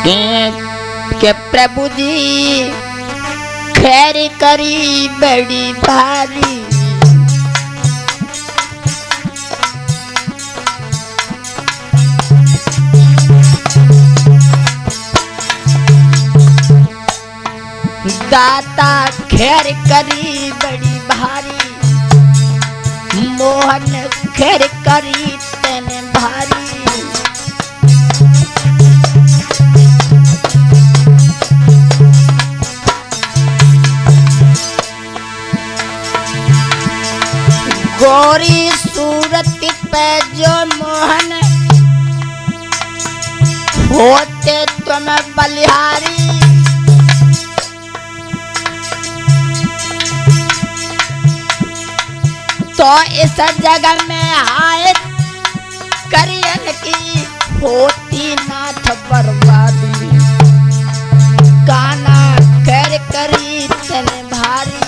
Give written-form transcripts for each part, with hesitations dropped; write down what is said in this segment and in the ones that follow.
के प्रभु जी खैर करी बड़ी भारी। दाता खैर करी बड़ी भारी, मोहन खैर करी तेने भारी। गोरी सूरत पे जो मोहन होते तुम बलिहारी। तो इस जगह में आए करियन की होती नाथ बर्बादी। काना खैर करी तेने भारी,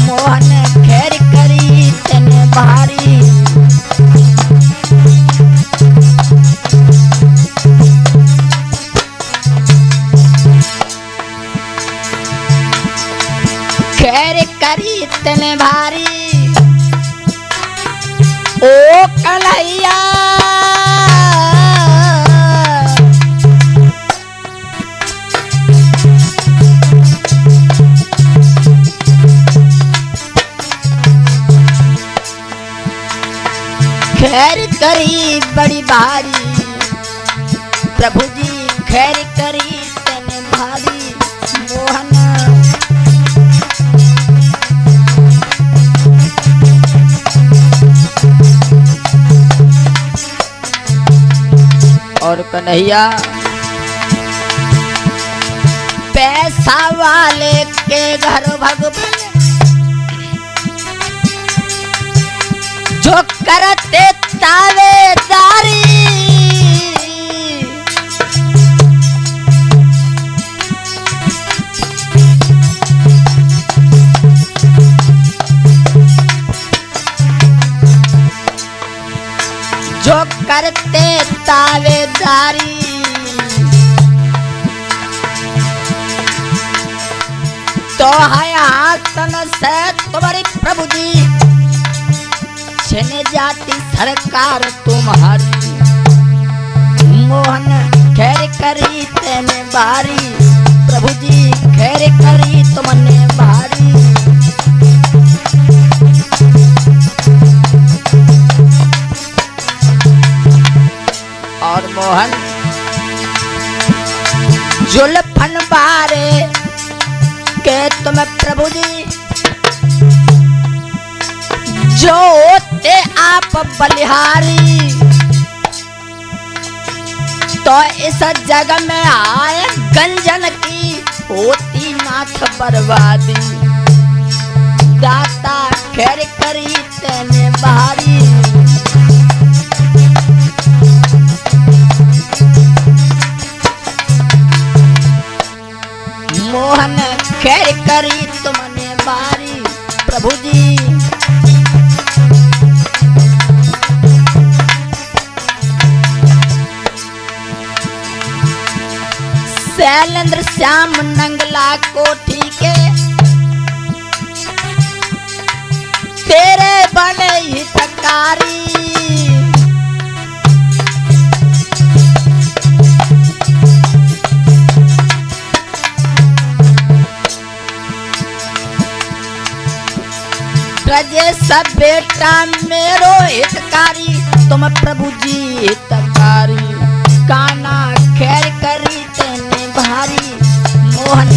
मोहन खैर करी तेने भारी। खैर करी तेने भारी ओ कन्हैया। खैर करी बड़ी भारी, प्रभु जी खैर करी तेने भारी। मोहन और कन्हैया पैसा वाले के घर भगवान जो करते तावेदारी। जो करते तावेदारी, तो है आसन से तुम्हारी प्रभु जी छिन जाती सरकार तुम्हारी। मोहन खैर करी तेने भारी, प्रभु जी खैर करी तुमने भारी। और मोहन जुल्फन बारे के तुम प्रभु जी जो ते आप बलिहारी। तो इस जगह में आए गंजन की होती नाथ बर्बादी। दाता खैर करी तेने भारी, मोहन खैर करी तुमने भारी। प्रभु जी शैलेंद्र श्याम नंगला कोठी के तेरे बने हितकारी। ब्रजेश बेटा मेरो हितकारी, तुम प्रभु जी हितकारी। काना खैर करी तेने भारी, मोहन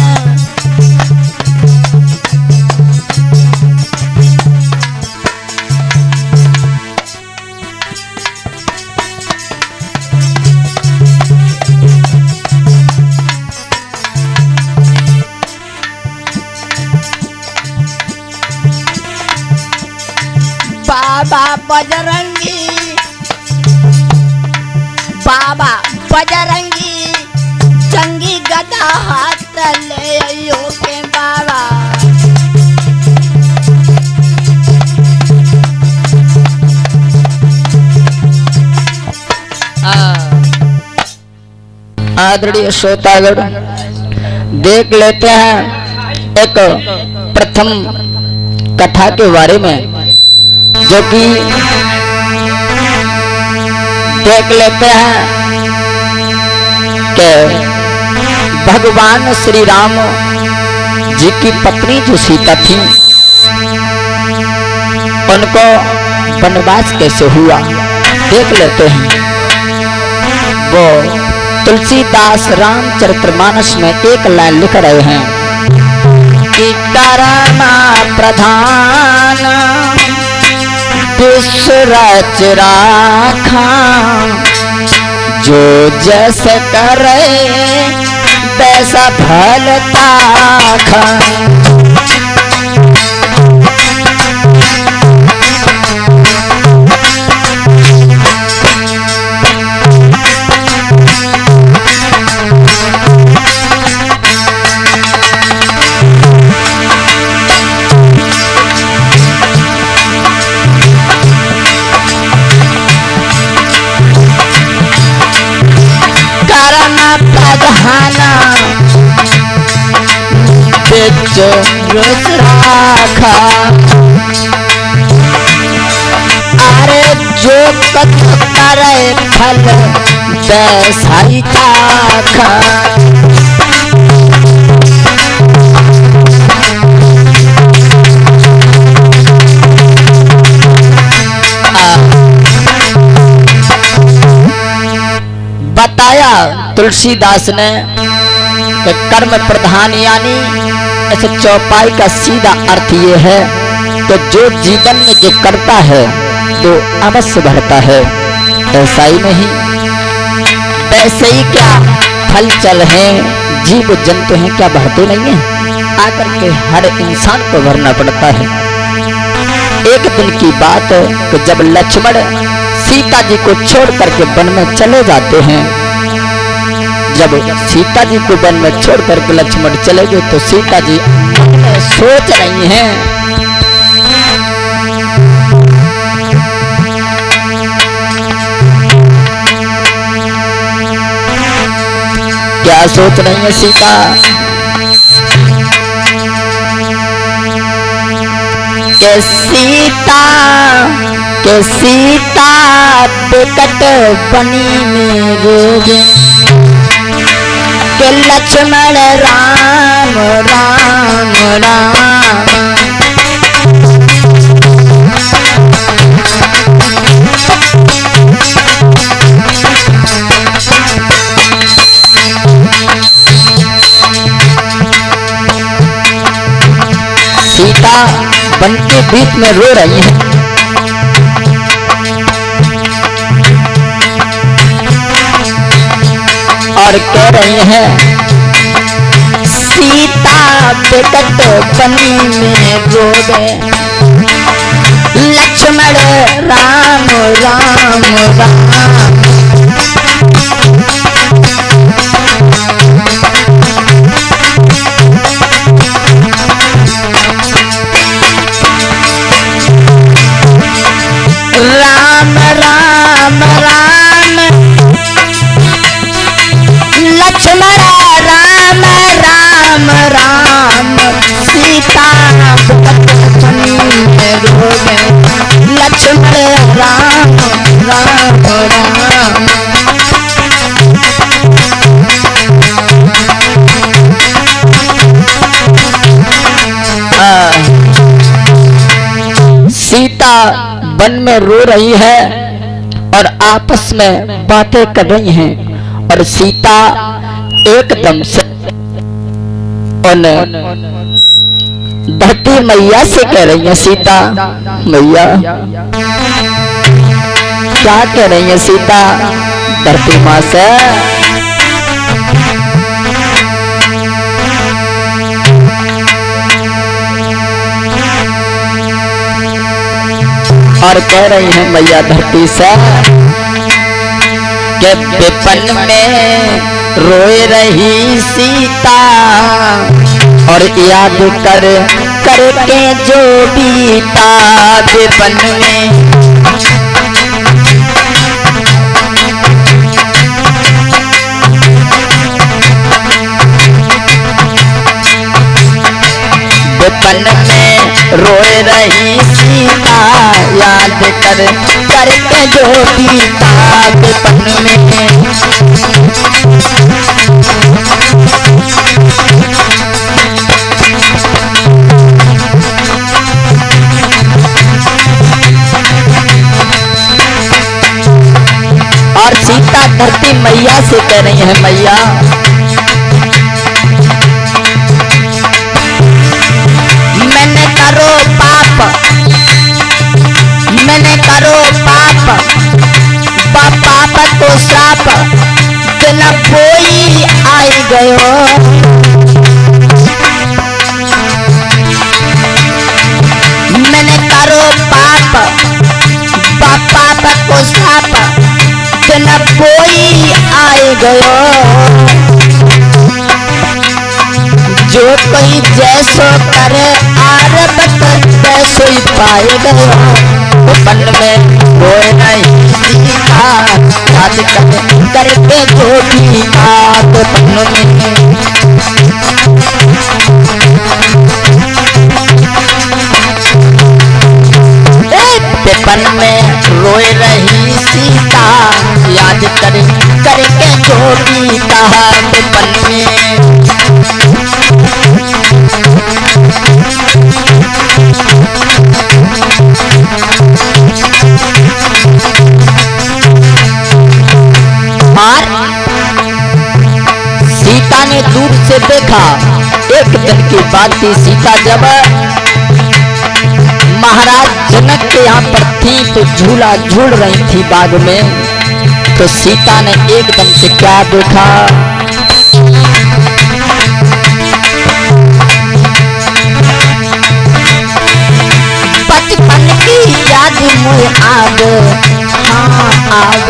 बाबा बजरंगी, बाबा बजरंगी जंगी गदा हाथ ले आयो के बाबा। आदरणीय श्रोतागण, देख लेते हैं एक प्रथम कथा के बारे में, जो कि देख लेते हैं कि भगवान श्री राम जी की पत्नी जो सीता थी, उनको वनवास कैसे हुआ देख लेते हैं। वो तुलसीदास रामचरितमानस में एक लाइन लिख रहे हैं कि करमा प्रधान विश्व रच राखा, जो जैसे करे वैसा फल ताखा। रस राखा, अरे जो कत करे फल वैसा ही चाखा। बताया तुलसीदास ने कि कर्म प्रधान यानी ऐसे चौपाई का सीधा अर्थ ये है कि जो जीवन में जो करता है तो अवश्य बढ़ता है, ऐसा ही नहीं वैसे ही क्या फल चल है, जीव जंतु हैं क्या बढ़ते नहीं है, आकर के हर इंसान को भरना पड़ता है। एक दिन की बात है कि जब लक्ष्मण सीता जी को छोड़ करके वन में चले जाते हैं, जब सीता जी को वन में छोड़ करके लक्ष्मण चले गए तो सीता जी सोच रही हैं क्या सोच रही है सीता के सीता बिकट बनी में रोगे के लक्ष्मण राम राम राम। सीता वन के बीच में रो रही है, और कह रही है सीता बिकट बनी में रोगे लक्ष्मण राम राम राम। राम राम राम लक्ष्मण राम राम राम, सीता बनी में रोगे लक्ष्मण राम राम राम। सीता वन में रो रही है और आपस में बातें कर रही हैं, और सीता एकदम से धरती मैया से कह रही है, सीता मैया क्या कह रही है सीता धरती माँ से, और कह रही है मैया धरती से कि विपन में रोए रही सीता, और याद कर करके जो बीता विपन में। विपन में रोए रही सीता, याद कर करके जो बीता विपन में। और सीता धरती मैया से कह रही है, मैया मैंने करो पाप, मैंने करो पाप, पाप को श्राप बिना कोई आई गयो। मैंने करो पाप, पाप को श्राप बिना कोई आई गयो। जो कोई जैसो करे आरब तैसो ही पाए गयो। विपन में रोए नहीं सीता, याद करके जो बीता विपन में। विपन में रोए रही सीता, याद करके जो बीता विपन में। और सीता ने दूर से देखा, एक दिन की बात थी, सीता जब महाराज जनक के यहाँ पर थी तो झूला झूल रही थी बाग में। तो सीता ने एकदम से क्या देखा, बचपन की याद मुझे आग, हाँ आग,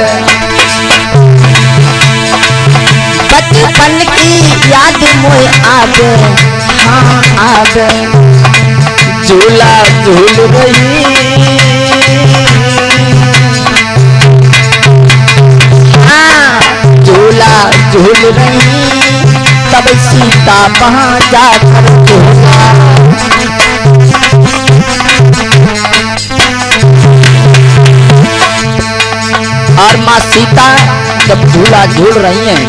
बचपन की याद मुझे आग, हाँ आग। झूला झूल रही, हाँ झूला झूल रही, तब सीता वहां जाकर झूला। और माँ सीता जब झूला झूल रही हैं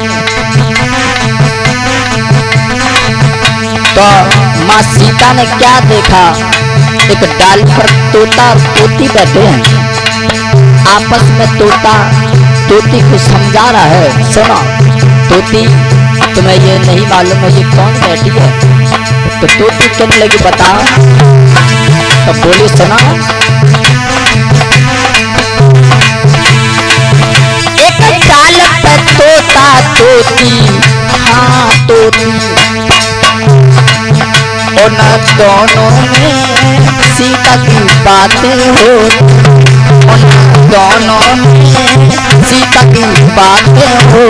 तो माँ सीता ने क्या देखा, एक डाल पर तोता और तोती बैठे हैं। आपस में तोता तोती को समझा रहा है, सुनो तोती तुम्हें ये नहीं मालूम है ये कौन बैठी है। तो तोती कहने लगी बताओ। तो बोली सुना, एक डाल पर तोता तोती, हाँ तोती, उन दोनों में सीता की बातें हो, उन दोनों में सीता की बातें हो।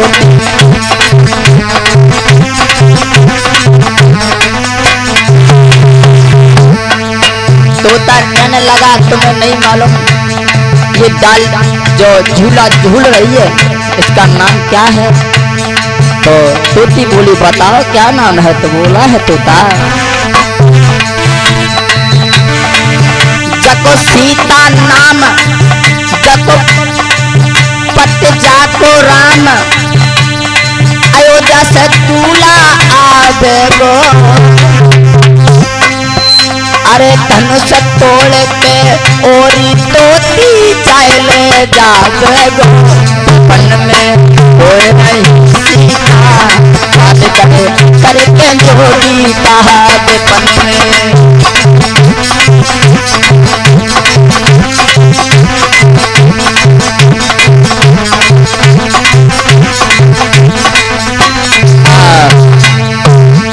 तोता कहने लगा तुम्हें नहीं मालूम ये डाल जो झूला झूल रही है इसका नाम क्या है। तो तोती बोली बताओ क्या नाम है। तो बोला है तोता, जको सीता नाम, जको पट जाको राम, अयोध्या से दूल्हा आवे गो। अरे धनुष तोड़ के ओरी तोती चले जावे गो। पन में कोई नहीं सीता, बात करे करके जोड़ी कहा पन में।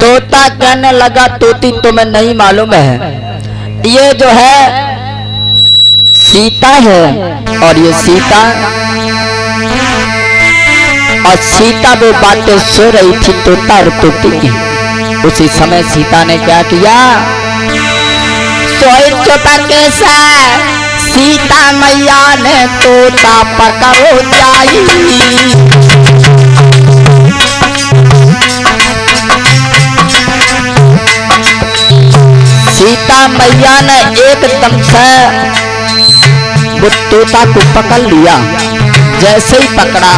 तोता कहने लगा तोती तुम्हें नहीं मालूम है ये जो है सीता है और ये सीता, और सीता वो बातें सो रही थी तोता और तोती की। उसी समय सीता ने क्या किया, सोई चोता कैसा सीता मैया ने तोता पकाओ जाई। मैया ने एकदम से वो तोता को पकड़ लिया। जैसे ही पकड़ा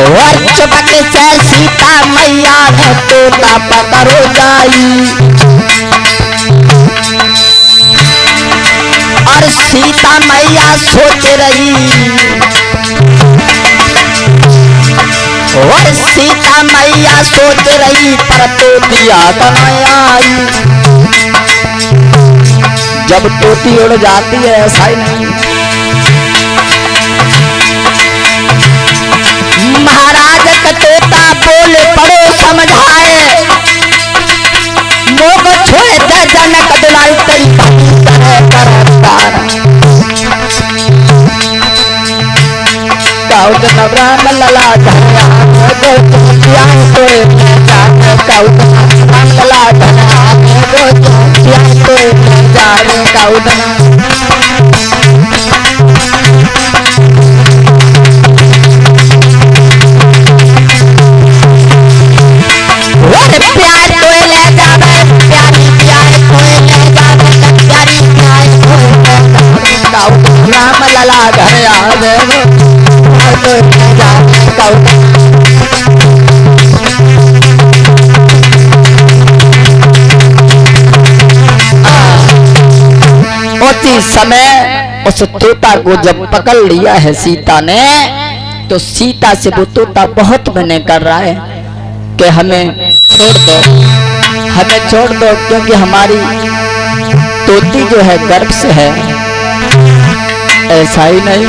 और चपक से सीता मैया ने तोता पकड़ो जाई। और सीता मैया सोच रही, और सीता मैया सोच रही पर तोतिया आई। जब तोती उड़ जाती है ऐसा ही नहीं। महाराज का तोता बोले पड़ो समझाए, मोग छोड़े थे जनक दुलारी तेरी काउद नवराम लला धनिया दो चुटिया तो काउद नवराम लला धनिया दो चुटिया तो जाने काउद और प्यार तो ले जावे प्यारी प्यार तो ले जावे प्यारी प्यार तो ले जावे काउद नवराम लला धनिया उसी समय उस तोता को जब पकड़ लिया है सीता ने, तो सीता से वो तोता बहुत मना कर रहा है कि हमें छोड़ दो, हमें छोड़ दो, क्योंकि हमारी तोती जो है गर्भ से है। ऐसा ही नहीं,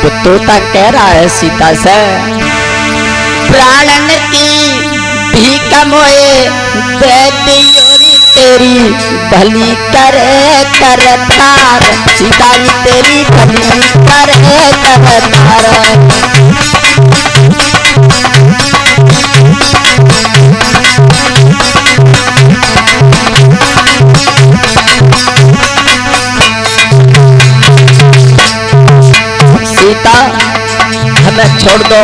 तो तोता कह रहा है सीता से, प्राणन की भीख मोए दे दियोरी तेरी भली करे करतार। सीता जी तेरी भली करे करतार। सीता हमें छोड़ दो,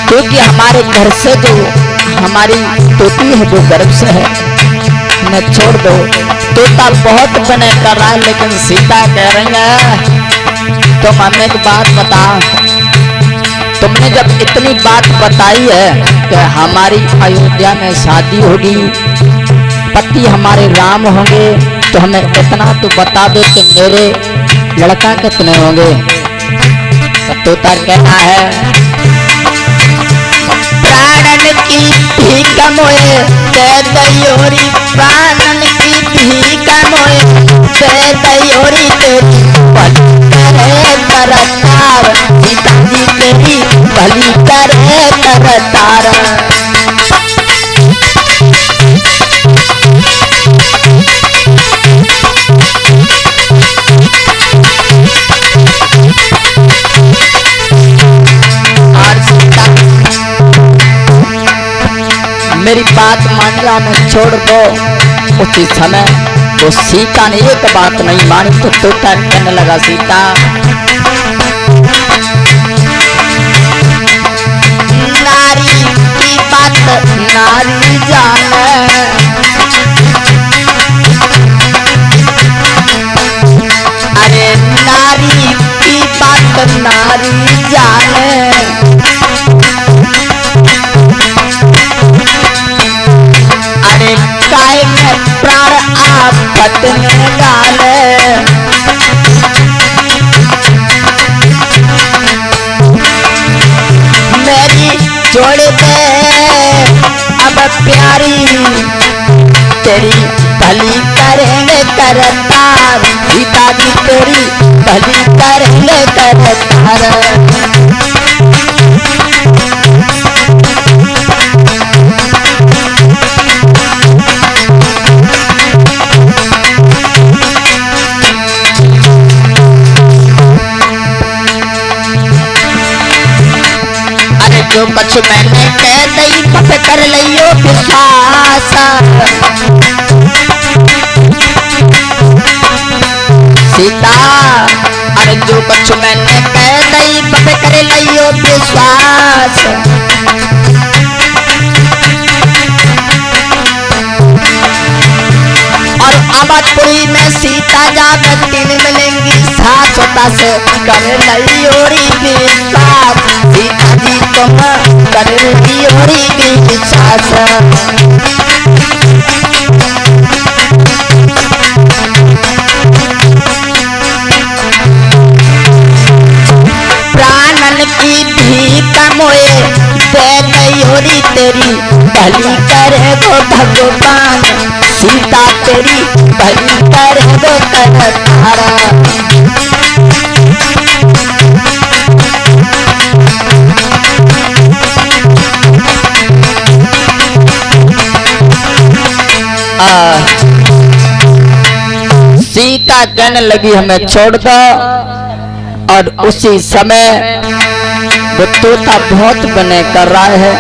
क्योंकि हमारे घर से जो हमारी तोती है वो गर्भ से है, हमें छोड़ दो। तोता बहुत बने कर रहा है, लेकिन सीता कह रही है तुम हमें एक बात बता, तुमने जब इतनी बात बताई है कि हमारी अयोध्या में शादी होगी, पति हमारे राम होंगे, तो हमें इतना तो बता दो कि मेरे लड़का कितने होंगे। तोता कहना है, प्राणन की भीख मोए दे दयोरी, प्राणन की भीख मोए दे दयोरी तेरी भली करे करतार। सीता जी तेरी भली करे करतार। मेरी बात मानना में छोड़ दो। उसी समय तो सीता ने एक बात नहीं मानी, तो तोता कहने लगा, सीता नारी की बात नारी जाने, अरे नारी की बात नारी जाने। काय में प्राण आफत में डाले, मेरी जोड़ दे अब प्यारी तेरी भली करेंगे करतार। सीता जी तेरी भली करेंगे करतार। जो कुछ मैंने कह दई तब कर लियो विश्वास। सीता अरे जो कुछ मैंने कह दई जो विश्वास। और अवधपुरी में सीता जाब तीन मिलेंगी सास होता से कर लई ओरी विश्वास। सीता जी तुम कर लई ओरी विश्वास। प्राणन की भीख मोए दे गयोरी तेरी भली करे गो भगवान। सीता तेरी भली करे गो तारा। सीता कहने लगी हमें छोड़ दो। और उसी समय वो तोता बहुत बने कर रहा है।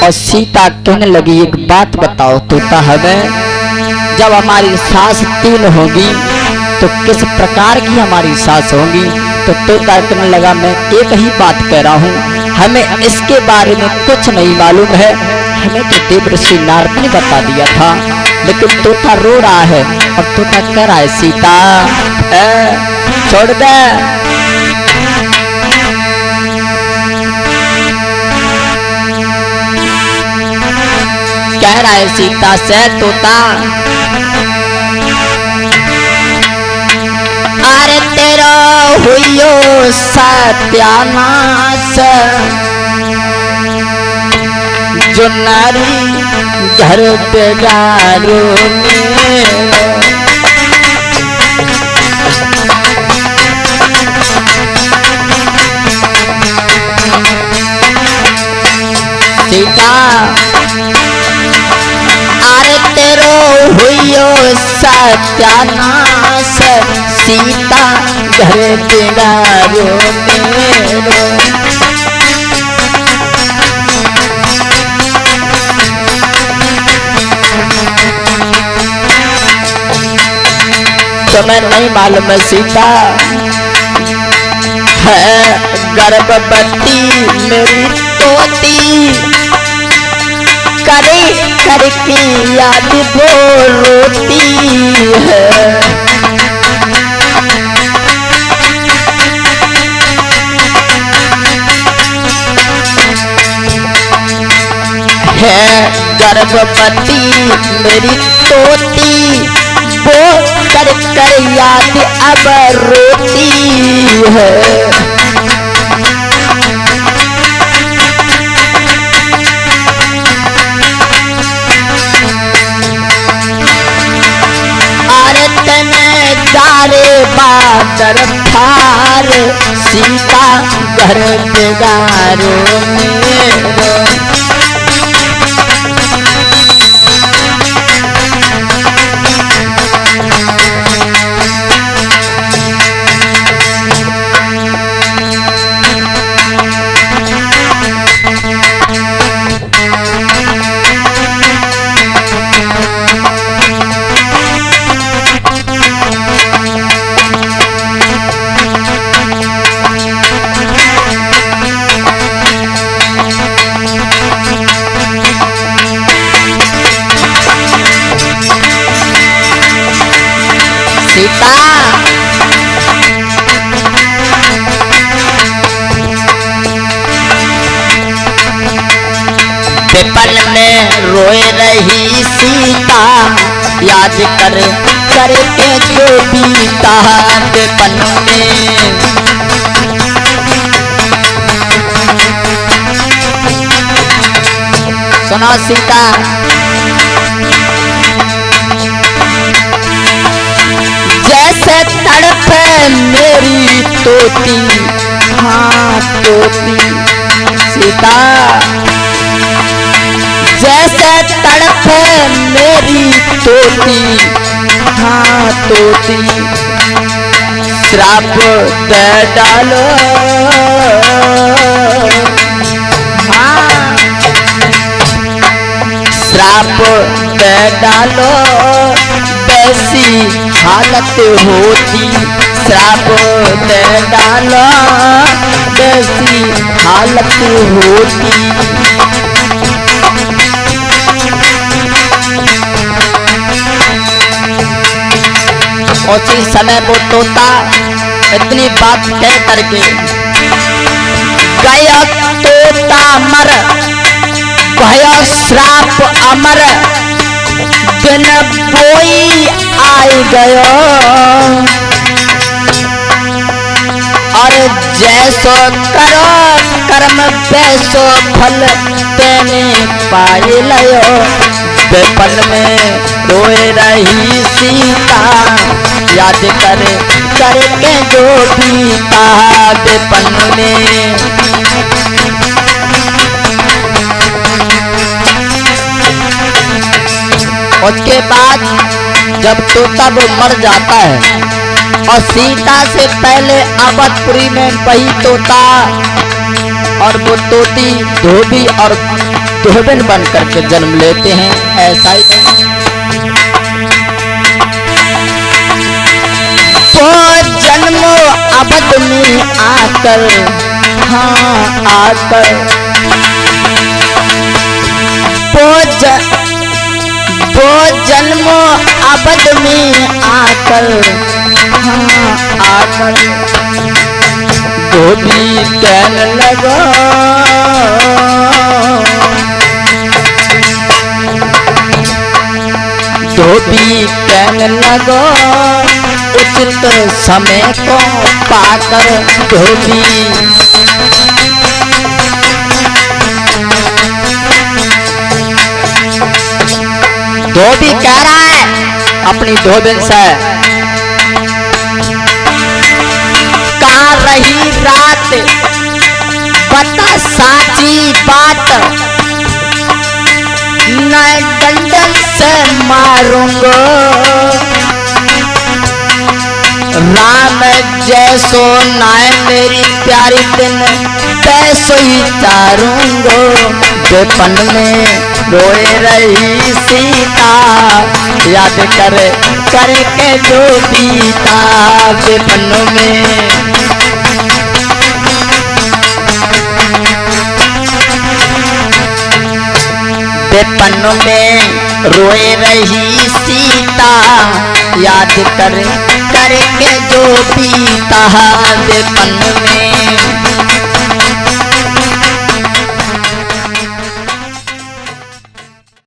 और सीता कहने लगी एक बात बताओ तोता, हमें जब हमारी सांस तीन होगी तो किस प्रकार की हमारी सांस होगी? तो तोता कहने लगा मैं एक ही बात कह रहा हूँ, हमें इसके बारे में कुछ नहीं मालूम है, हमें तो देवर्षि नारद ने बता दिया था। लेकिन तोता रो रहा है और तोता कह रहा है सीता छोड़ दे। कह रहा है सीता से तोता, अरे तेरा हुइयो सत्यानाश। जो नारी घर बेगारो सीता, अरे तेरो हुइयो सत्यानाश। सीता घर बिगाड़ो मेरो। तुम्हें नहीं मालूम है सीता है गर्भवती मेरी तोती। करे करके याद वो रोती है गर्भवती मेरी तोती। वो कर कर याद अब रोती है। अरे तने दारे बादर फार। सीता घर बेगारो मेरो। सीता विपन में रोए रही सीता। याद कर करके जो बीता विपन में। सुनो सीता, जैसे तड़प मेरी तोती। हाँ तोती सीता, जैसे तड़प मेरी तोती। हाँ तोती, श्राप दे डालो। हाँ श्राप दे डालो। वैसी हालत होती श्राप दे डाला, कैसी हालत होती। उसी समय वो तोता इतनी बात कह करके गया, तोता मर भया श्राप अमर, दिन बोई आई गयो। और जैसो करो कर्म वैसो फल तेने पाए लयो। विपन में रोए रही सीता, याद करे करके जो बीता विपन में। उसके बाद जब तोता वो मर जाता है और सीता से पहले अवधपुरी में वही तोता और वो तोती धोबी और धोबिन बन करके जन्म लेते हैं। ऐसा ही वो जन्म अवध में आकर, हाँ आकर वो जन्म अवध में आकर, हाँ आकर धोबी कहने लगा, धोबी कहने लगा, उचित समय को पाकर धोबी। धोबी कह रहा है अपनी धोबिन से, कहाँ रही रात बता साची बात, मैं डंडन से मारूंगा। राम जैसो नाय मेरी प्यारी दिन तैसो ही चारूंगा। विपन में रोए रही सीता, याद करे करके जो बीता विपन में। विपन में रोए रही सीता, याद करे करके जो बीता विपन में।